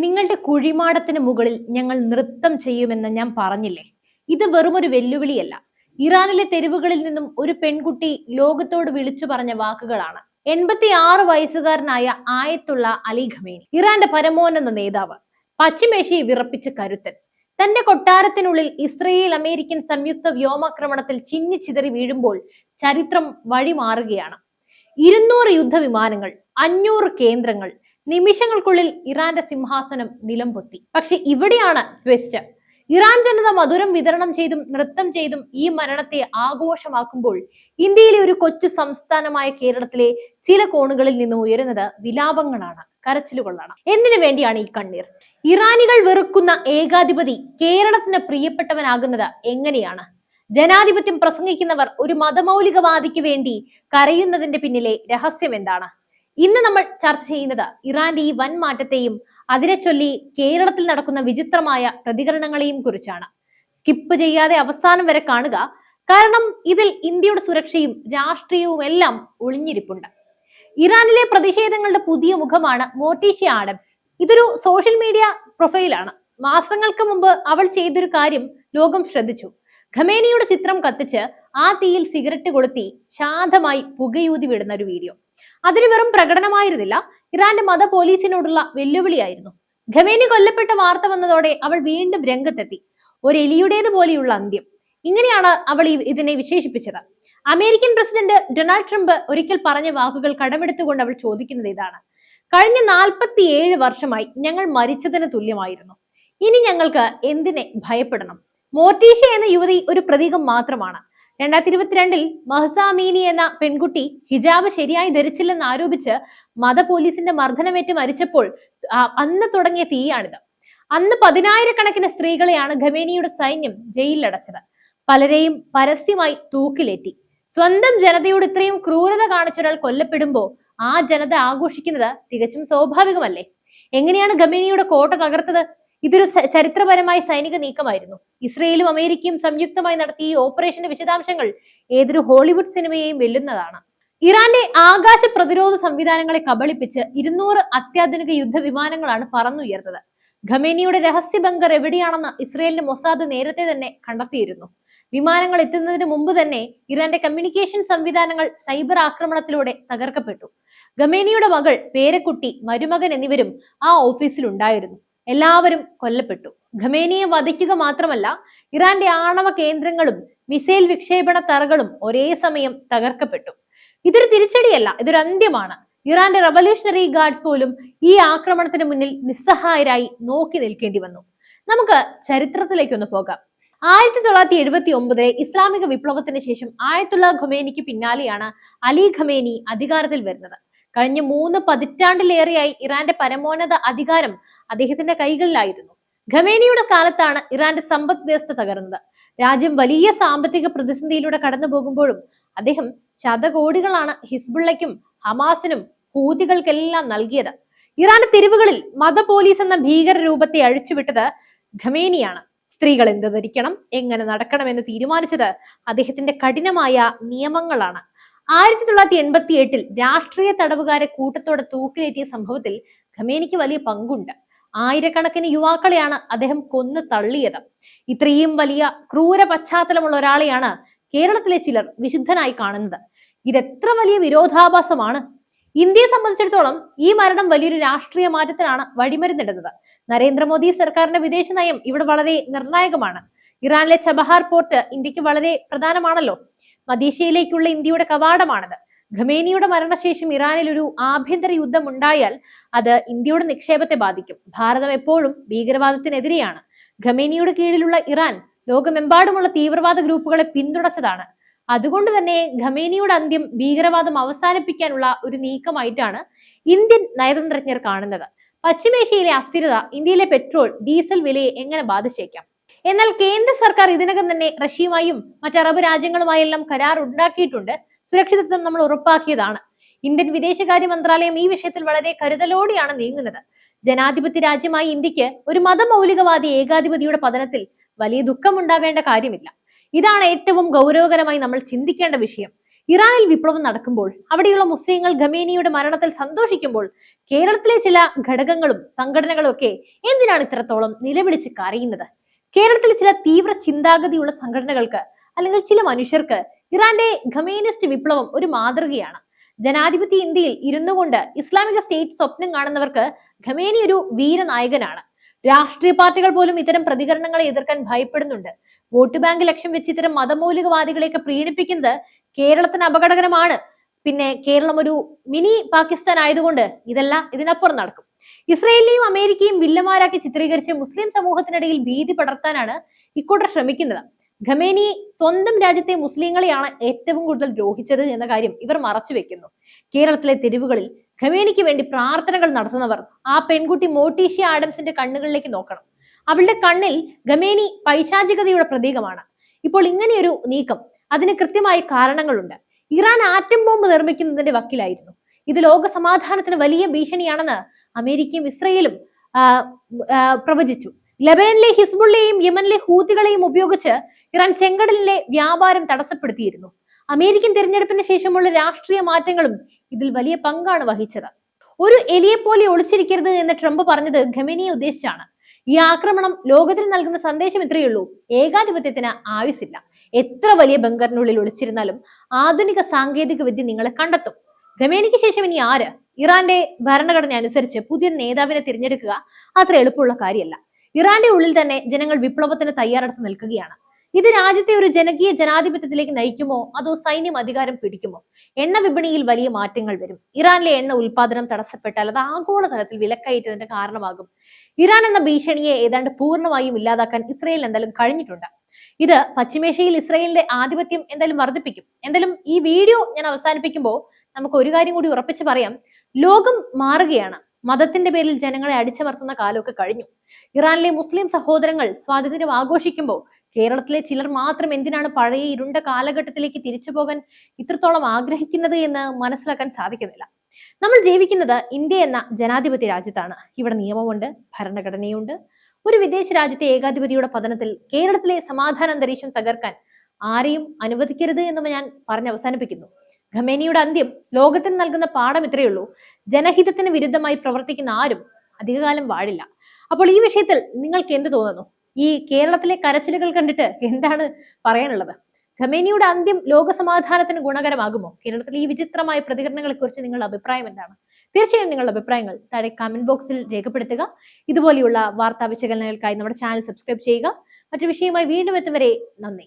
നിങ്ങളുടെ കുഴിമാടത്തിന് മുകളിൽ ഞങ്ങൾ നൃത്തം ചെയ്യുമെന്ന് ഞാൻ പറഞ്ഞില്ലേ? ഇത് വെറുമൊരു വെല്ലുവിളിയല്ല. ഇറാനിലെ തെരുവുകളിൽ നിന്നും ഒരു പെൺകുട്ടി ലോകത്തോട് വിളിച്ചു പറഞ്ഞ വാക്കുകളാണ്. 86 വയസ്സുകാരനായ ആയത്തുള്ള അലി ഖമേനി, ഇറാന്റെ പരമോന്നത നേതാവ്, പശ്ചിമേഷ്യയെ വിറപ്പിച്ച കരുത്തൻ, തന്റെ കൊട്ടാരത്തിനുള്ളിൽ ഇസ്രയേൽ അമേരിക്കൻ സംയുക്ത വ്യോമാക്രമണത്തിൽ ചിന്നിച്ചിതറി വീഴുമ്പോൾ ചരിത്രം വഴിമാറുകയാണ്. 200 യുദ്ധവിമാനങ്ങൾ, 500 കേന്ദ്രങ്ങൾ, നിമിഷങ്ങൾക്കുള്ളിൽ ഇറാന്റെ സിംഹാസനം നിലംപൊത്തി. പക്ഷെ ഇവിടെയാണ് ട്വിസ്റ്റ്. ഇറാൻ ജനത മധുരം വിതരണം ചെയ്തും നൃത്തം ചെയ്തും ഈ മരണത്തെ ആഘോഷമാക്കുമ്പോൾ ഇന്ത്യയിലെ ഒരു കൊച്ചു സംസ്ഥാനമായ കേരളത്തിലെ ചില കോണുകളിൽ നിന്നും ഉയരുന്നത് വിലാപങ്ങളാണ്, കരച്ചിലുകളാണ്. എന്തിനു വേണ്ടിയാണ് ഈ കണ്ണീർ? ഇറാനികൾ വെറുക്കുന്ന ഏകാധിപതി കേരളത്തിന് പ്രിയപ്പെട്ടവനാകുന്നത് എങ്ങനെയാണ്? ജനാധിപത്യം പ്രസംഗിക്കുന്നവർ ഒരു മതമൗലികവാദിക്ക് വേണ്ടി കരയുന്നതിന്റെ പിന്നിലെ രഹസ്യം എന്താണ്? ഇന്ന് നമ്മൾ ചർച്ച ചെയ്യുന്നത് ഇറാന്റെ ഈ വൻ മാറ്റത്തെയും അതിനെ ചൊല്ലി കേരളത്തിൽ നടക്കുന്ന വിചിത്രമായ പ്രതികരണങ്ങളെയും കുറിച്ചാണ്. സ്കിപ്പ് ചെയ്യാതെ അവസാനം വരെ കാണുക, കാരണം ഇതിൽ ഇന്ത്യയുടെ സുരക്ഷയും രാഷ്ട്രീയവും എല്ലാം ഒളിഞ്ഞിരിപ്പുണ്ട്. ഇറാനിലെ പ്രതിഷേധങ്ങളുടെ പുതിയ മുഖമാണ് മോർട്ടീഷ്യ ആഡംസ്. ഇതൊരു സോഷ്യൽ മീഡിയ പ്രൊഫൈലാണ്. മാസങ്ങൾക്ക് മുമ്പ് അവൾ ചെയ്തൊരു കാര്യം ലോകം ശ്രദ്ധിച്ചു. ഖമേനിയുടെ ചിത്രം കത്തിച്ച് ആ തീയിൽ സിഗരറ്റ് കൊളുത്തി ശാന്തമായി പുകയൂതി വിടുന്ന ഒരു വീഡിയോ. അതിന് വെറും പ്രകടനമായിരുന്നില്ല, ഇറാന്റെ മത പോലീസിനോടുള്ള വെല്ലുവിളിയായിരുന്നു. ഖമേനി കൊല്ലപ്പെട്ട വാർത്ത വന്നതോടെ അവൾ വീണ്ടും രംഗത്തെത്തി. ഒരു എലിയുടേത് പോലെയുള്ള അന്ത്യം, ഇങ്ങനെയാണ് അവൾ ഇതിനെ വിശേഷിപ്പിച്ചത്. അമേരിക്കൻ പ്രസിഡന്റ് ഡൊണാൾഡ് ട്രംപ് ഒരിക്കൽ പറഞ്ഞ വാക്കുകൾ കടമെടുത്തുകൊണ്ട് അവൾ ചോദിക്കുന്നത് ഇതാണ്: കഴിഞ്ഞ 47 വർഷമായി ഞങ്ങൾ മരിച്ചതിന് തുല്യമായിരുന്നു. ഇനി ഞങ്ങൾക്ക് എന്തിനെ ഭയപ്പെടണം? മോർട്ടീഷ്യ എന്ന യുവതി ഒരു പ്രതീകം മാത്രമാണ്. 2022 മഹ്സ അമീനി എന്ന പെൺകുട്ടി ഹിജാബ് ശരിയായി ധരിച്ചില്ലെന്ന് ആരോപിച്ച് മത പോലീസിന്റെ മർദ്ദനമേറ്റ് മരിച്ചപ്പോൾ അന്ന് തുടങ്ങിയ തീയാണിത്. അന്ന് 10,000 സ്ത്രീകളെയാണ് ഖമേനിയുടെ സൈന്യം ജയിലിലടച്ചത്. പലരെയും പരസ്യമായി തൂക്കിലേറ്റി. സ്വന്തം ജനതയോട് ഇത്രയും ക്രൂരത കാണിച്ചൊരാൾ കൊല്ലപ്പെടുമ്പോ ആ ജനത ആഘോഷിക്കുന്നത് തികച്ചും സ്വാഭാവികമല്ലേ? എങ്ങനെയാണ് ഖമേനിയുടെ കോട്ട തകർത്തത്? ഇതൊരു ചരിത്രപരമായ സൈനിക നീക്കമായിരുന്നു. ഇസ്രയേലും അമേരിക്കയും സംയുക്തമായി നടത്തിയ ഈ ഓപ്പറേഷന്റെ വിശദാംശങ്ങൾ ഏതൊരു ഹോളിവുഡ് സിനിമയെയും വെല്ലുന്നതാണ്. ഇറാന്റെ ആകാശ പ്രതിരോധ സംവിധാനങ്ങളെ കബളിപ്പിച്ച് 200 അത്യാധുനിക യുദ്ധവിമാനങ്ങളാണ് പറന്നുയർന്നത്. ഖമേനിയുടെ രഹസ്യ ബങ്കർ എവിടെയാണെന്ന് ഇസ്രയേലിന്റെ മൊസാദ് നേരത്തെ തന്നെ കണ്ടെത്തിയിരുന്നു. വിമാനങ്ങൾ എത്തുന്നതിന് മുമ്പ് തന്നെ ഇറാന്റെ കമ്മ്യൂണിക്കേഷൻ സംവിധാനങ്ങൾ സൈബർ ആക്രമണത്തിലൂടെ തകർക്കപ്പെട്ടു. ഖമേനിയുടെ മകൾ, പേരക്കുട്ടി, മരുമകൻ എന്നിവരും ആ ഓഫീസിൽ ഉണ്ടായിരുന്നു. എല്ലാവരും കൊല്ലപ്പെട്ടു. ഖമേനിയെ വധിക്കുക മാത്രമല്ല, ഇറാന്റെ ആണവ കേന്ദ്രങ്ങളും മിസൈൽ വിക്ഷേപണ തറകളും ഒരേ സമയം തകർക്കപ്പെട്ടു. ഇതൊരു തിരിച്ചടിയല്ല, ഇതൊരു അന്ത്യമാണ്. ഇറാന്റെ റവല്യൂഷണറി ഗാർഡ്സ് പോലും ഈ ആക്രമണത്തിന് മുന്നിൽ നിസ്സഹായരായി നോക്കി നിൽക്കേണ്ടി വന്നു. നമുക്ക് ചരിത്രത്തിലേക്കൊന്ന് പോകാം. 1979 ഇസ്ലാമിക വിപ്ലവത്തിന് ശേഷം ആയത്തുള്ള ഖമേനിക്ക് പിന്നാലെയാണ് അലി ഖമേനി അധികാരത്തിൽ വരുന്നത്. കഴിഞ്ഞ 3 പതിറ്റാണ്ടിലേറെയായി ഇറാന്റെ പരമോന്നത അധികാരം അദ്ദേഹത്തിന്റെ കൈകളിലായിരുന്നു. ഖമേനിയുടെ കാലത്താണ് ഇറാന്റെ സമ്പദ് വ്യവസ്ഥ തകർന്നത്. രാജ്യം വലിയ സാമ്പത്തിക പ്രതിസന്ധിയിലൂടെ കടന്നു പോകുമ്പോഴും അദ്ദേഹം ശതകോടികളാണ് ഹിസ്ബുള്ളയ്ക്കും ഹമാസിനും ഹൂതികൾക്കെല്ലാം നൽകിയത്. ഇറാന്റെ തെരുവുകളിൽ മത പോലീസ് എന്ന ഭീകര രൂപത്തെ അഴിച്ചുവിട്ടത് ഖമേനിയാണ്. സ്ത്രീകൾ എന്ത് ധരിക്കണം, എങ്ങനെ നടക്കണമെന്ന് തീരുമാനിച്ചത് അദ്ദേഹത്തിന്റെ കഠിനമായ നിയമങ്ങളാണ്. 1988 രാഷ്ട്രീയ തടവുകാരെ കൂട്ടത്തോടെ തൂക്കിലേറ്റിയ സംഭവത്തിൽ ഖമേനിക്ക് വലിയ പങ്കുണ്ട്. ആയിരക്കണക്കിന് യുവാക്കളെയാണ് അദ്ദേഹം കൊന്നു തള്ളിയത്. ഇത്രയും വലിയ ക്രൂര പശ്ചാത്തലമുള്ള ഒരാളെയാണ് കേരളത്തിലെ ചിലർ വിശുദ്ധനായി കാണുന്നത്. ഇതെത്ര വലിയ വിരോധാഭാസമാണ്! ഇന്ത്യയെ സംബന്ധിച്ചിടത്തോളം ഈ മരണം വലിയൊരു രാഷ്ട്രീയ മാറ്റത്തിനാണ് വഴിമരുന്നിടുന്നത്. നരേന്ദ്രമോദി സർക്കാരിന്റെ വിദേശ നയം ഇവിടെ വളരെ നിർണായകമാണ്. ഇറാനിലെ ചബഹാർ പോർട്ട് ഇന്ത്യക്ക് വളരെ പ്രധാനമാണല്ലോ. മധ്യേഷ്യയിലേക്കുള്ള ഇന്ത്യയുടെ കവാടമാണത്. ഖമേനിയുടെ മരണശേഷം ഇറാനിൽ ഒരു ആഭ്യന്തര യുദ്ധം ഉണ്ടായാൽ അത് ഇന്ത്യയുടെ നിക്ഷേപത്തെ ബാധിക്കും. ഭാരതം എപ്പോഴും ഭീകരവാദത്തിനെതിരെയാണ്. ഖമേനിയുടെ കീഴിലുള്ള ഇറാൻ ലോകമെമ്പാടുമുള്ള തീവ്രവാദ ഗ്രൂപ്പുകളെ പിന്തുണച്ചതാണ്. അതുകൊണ്ട് തന്നെ ഖമേനിയുടെ അന്ത്യം ഭീകരവാദം അവസാനിപ്പിക്കാനുള്ള ഒരു നീക്കമായിട്ടാണ് ഇന്ത്യൻ നയതന്ത്രജ്ഞർ കാണുന്നത്. പശ്ചിമേഷ്യയിലെ അസ്ഥിരത ഇന്ത്യയിലെ പെട്രോൾ, ഡീസൽ വിലയെ എങ്ങനെ ബാധിച്ചേക്കാം? എന്നാൽ കേന്ദ്ര സർക്കാർ ഇതിനകം തന്നെ റഷ്യയുമായും മറ്റ് അറബ് രാജ്യങ്ങളുമായെല്ലാം കരാർ ഉണ്ടാക്കിയിട്ടുണ്ട്. സുരക്ഷിതത്വം നമ്മൾ ഉറപ്പാക്കിയതാണ്. ഇന്ത്യൻ വിദേശകാര്യ മന്ത്രാലയം ഈ വിഷയത്തിൽ വളരെ കരുതലോടെയാണ് നീങ്ങുന്നത്. ജനാധിപത്യ രാജ്യമായി ഇന്ത്യക്ക് ഒരു മതമൗലികവാദി ഏകാധിപതിയുടെ പതനത്തിൽ വലിയ ദുഃഖമുണ്ടാവേണ്ട കാര്യമില്ല. ഇതാണ് ഏറ്റവും ഗൗരവകരമായി നമ്മൾ ചിന്തിക്കേണ്ട വിഷയം. ഇറാനിൽ വിപ്ലവം നടക്കുമ്പോൾ അവിടെയുള്ള മുസ്ലിങ്ങൾ ഖമേനിയുടെ മരണത്തിൽ സന്തോഷിക്കുമ്പോൾ കേരളത്തിലെ ചില ഘടകങ്ങളും സംഘടനകളും ഒക്കെ എന്തിനാണ് ഇത്രത്തോളം നിലവിളിച്ച് കരയുന്നത്? കേരളത്തിലെ ചില തീവ്ര ചിന്താഗതിയുള്ള സംഘടനകൾക്ക് അല്ലെങ്കിൽ ചില മനുഷ്യർക്ക് ഇറാന്റെ ഖമേനിസ്റ്റ് വിപ്ലവം ഒരു മാതൃകയാണ്. ജനാധിപത്യ ഇന്ത്യയിൽ ഇരുന്നു കൊണ്ട് ഇസ്ലാമിക സ്റ്റേറ്റ് സ്വപ്നം കാണുന്നവർക്ക് ഖമേനി ഒരു വീരനായകനാണ്. രാഷ്ട്രീയ പാർട്ടികൾ പോലും ഇത്തരം പ്രതികരണങ്ങളെ എതിർക്കാൻ ഭയപ്പെടുന്നുണ്ട്. വോട്ട് ബാങ്ക് ലക്ഷ്യം വെച്ച് ഇത്തരം മതമൗലികവാദികളെയൊക്കെ പ്രീണിപ്പിക്കുന്നത് കേരളത്തിന് അപകടകരമാണ്. പിന്നെ കേരളം ഒരു മിനി പാകിസ്ഥാൻ ആയതുകൊണ്ട് ഇതിനപ്പുറം നടക്കും. ഇസ്രയേലിനെയും അമേരിക്കയും വില്ലന്മാരാക്കി ചിത്രീകരിച്ച് മുസ്ലിം സമൂഹത്തിനിടയിൽ ഭീതി പടർത്താനാണ് ഇക്കൂട്ടർ ശ്രമിക്കുന്നത്. ഖമേനി സ്വന്തം രാജ്യത്തെ മുസ്ലിങ്ങളെയാണ് ഏറ്റവും കൂടുതൽ ദ്രോഹിച്ചത് എന്ന കാര്യം ഇവർ മറച്ചുവെക്കുന്നു. കേരളത്തിലെ തെരുവുകളിൽ ഖമേനിക്ക് വേണ്ടി പ്രാർത്ഥനകൾ നടത്തുന്നവർ ആ പെൺകുട്ടി മോട്ടീഷ്യ ആഡംസിന്റെ കണ്ണുകളിലേക്ക് നോക്കണം. അവളുടെ കണ്ണിൽ ഖമേനി പൈശാചികതയുടെ പ്രതീകമാണ്. ഇപ്പോൾ ഇങ്ങനെയൊരു നീക്കം അതിന് കൃത്യമായ കാരണങ്ങളുണ്ട്. ഇറാൻ ആറ്റം ബോംബ് നിർമ്മിക്കുന്നതിന്റെ വക്കിലായിരുന്നു. ഇത് ലോക സമാധാനത്തിന് വലിയ ഭീഷണിയാണെന്ന് അമേരിക്കയും ഇസ്രയേലും പ്രവചിച്ചു. ലബനനിലെ ഹിസ്ബുള്ളയെയും യമനിലെ ഹൂത്തികളെയും ഉപയോഗിച്ച് ഇറാൻ ചെങ്കടലിലെ വ്യാപാരം തടസ്സപ്പെടുത്തിയിരുന്നു. അമേരിക്കൻ തിരഞ്ഞെടുപ്പിന് ശേഷമുള്ള രാഷ്ട്രീയ മാറ്റങ്ങളും ഇതിൽ വലിയ പങ്കാണ് വഹിച്ചത്. ഒരു എലിയെ പോലെ ഒളിച്ചിരിക്കരുത് എന്ന് ട്രംപ് പറഞ്ഞത് ഖമേനിയെ ഉദ്ദേശിച്ചാണ്. ഈ ആക്രമണം ലോകത്തിന് നൽകുന്ന സന്ദേശം ഇത്രയേ ഉള്ളൂ: ഏകാധിപത്യത്തിന് ആയുസില്ല. എത്ര വലിയ ബങ്കറിനുള്ളിൽ ഒളിച്ചിരുന്നാലും ആധുനിക സാങ്കേതിക വിദ്യ നിങ്ങളെ കണ്ടെത്തും. ഖമേനിക്ക് ശേഷം ഇനി ആര്? ഇറാന്റെ ഭരണഘടന അനുസരിച്ച് പുതിയ നേതാവിനെ തിരഞ്ഞെടുക്കുക അത്ര എളുപ്പമുള്ള കാര്യമല്ല. ഇറാന്റെ ഉള്ളിൽ തന്നെ ജനങ്ങൾ വിപ്ലവത്തിന് തയ്യാറെടുത്ത് നിൽക്കുകയാണ്. ഇത് രാജ്യത്തെ ഒരു ജനകീയ ജനാധിപത്യത്തിലേക്ക് നയിക്കുമോ അതോ സൈന്യം അധികാരം പിടിക്കുമോ? എണ്ണ വിപണിയിൽ വലിയ മാറ്റങ്ങൾ വരും. ഇറാനിലെ എണ്ണ ഉൽപാദനം തടസ്സപ്പെട്ടാൽ അത് ആഗോളതലത്തിൽ വിലക്കയറ്റത്തിന്റെ കാരണമാകും. ഇറാൻ എന്ന ഭീഷണിയെ ഏതാണ്ട് പൂർണ്ണമായും ഇല്ലാതാക്കാൻ ഇസ്രയേൽ എന്തായാലും കഴിഞ്ഞിട്ടുണ്ട്. ഇത് പശ്ചിമേഷ്യയിൽ ഇസ്രയേലിന്റെ ആധിപത്യം എന്തായാലും വർദ്ധിപ്പിക്കും. എന്തായാലും ഈ വീഡിയോ ഞാൻ അവസാനിപ്പിക്കുമ്പോൾ നമുക്ക് ഒരു കാര്യം കൂടി ഉറപ്പിച്ച് പറയാം: ലോകം മാറുകയാണ്. മതത്തിന്റെ പേരിൽ ജനങ്ങളെ അടിച്ചമർത്തുന്ന കാലമൊക്കെ കഴിഞ്ഞു. ഇറാനിലെ മുസ്ലിം സഹോദരങ്ങൾ സ്വാതന്ത്ര്യം ആഘോഷിക്കുമ്പോൾ കേരളത്തിലെ ചിലർ മാത്രം എന്തിനാണ് പഴയ ഇരുണ്ട കാലഘട്ടത്തിലേക്ക് തിരിച്ചു പോകാൻ ഇത്രത്തോളം ആഗ്രഹിക്കുന്നത് എന്ന് മനസ്സിലാക്കാൻ സാധിക്കുന്നില്ല. നമ്മൾ ജീവിക്കുന്നത് ഇന്ത്യ എന്ന ജനാധിപത്യ രാജ്യത്താണ്. ഇവിടെ നിയമമുണ്ട്, ഭരണഘടനയുണ്ട്. ഒരു വിദേശ രാജ്യത്തെ ഏകാധിപതിയുടെ പതനത്തിൽ കേരളത്തിലെ സമാധാന അന്തരീക്ഷം തകർക്കാൻ ആരെയും അനുവദിക്കരുത് എന്ന് ഞാൻ പറഞ്ഞ് അവസാനിപ്പിക്കുന്നു. ഖമേനിയുടെ അന്ത്യം ലോകത്തിന് നൽകുന്ന പാഠം ഇത്രയേ ഉള്ളൂ: ജനഹിതത്തിന് വിരുദ്ധമായി പ്രവർത്തിക്കുന്ന ആരും അധികകാലം വാഴില്ല. അപ്പോൾ ഈ വിഷയത്തിൽ നിങ്ങൾക്ക് എന്ത് തോന്നുന്നു? ഈ കേരളത്തിലെ കരച്ചിലുകൾ കണ്ടിട്ട് എന്താണ് പറയാനുള്ളത്? ഖമേനിയുടെ അന്ത്യം ലോക സമാധാനത്തിന് ഗുണകരമാകുമോ? കേരളത്തിലെ ഈ വിചിത്രമായ പ്രതികരണങ്ങളെ കുറിച്ച് നിങ്ങളുടെ അഭിപ്രായം എന്താണ്? തീർച്ചയായും നിങ്ങളുടെ അഭിപ്രായങ്ങൾ താഴെ കമന്റ് ബോക്സിൽ രേഖപ്പെടുത്തുക. ഇതുപോലെയുള്ള വാർത്താ വിശകലനങ്ങൾക്കായി നമ്മുടെ ചാനൽ സബ്സ്ക്രൈബ് ചെയ്യുക. മറ്റൊരു വിഷയമായി വീണ്ടും എത്തും വരെ നന്ദി.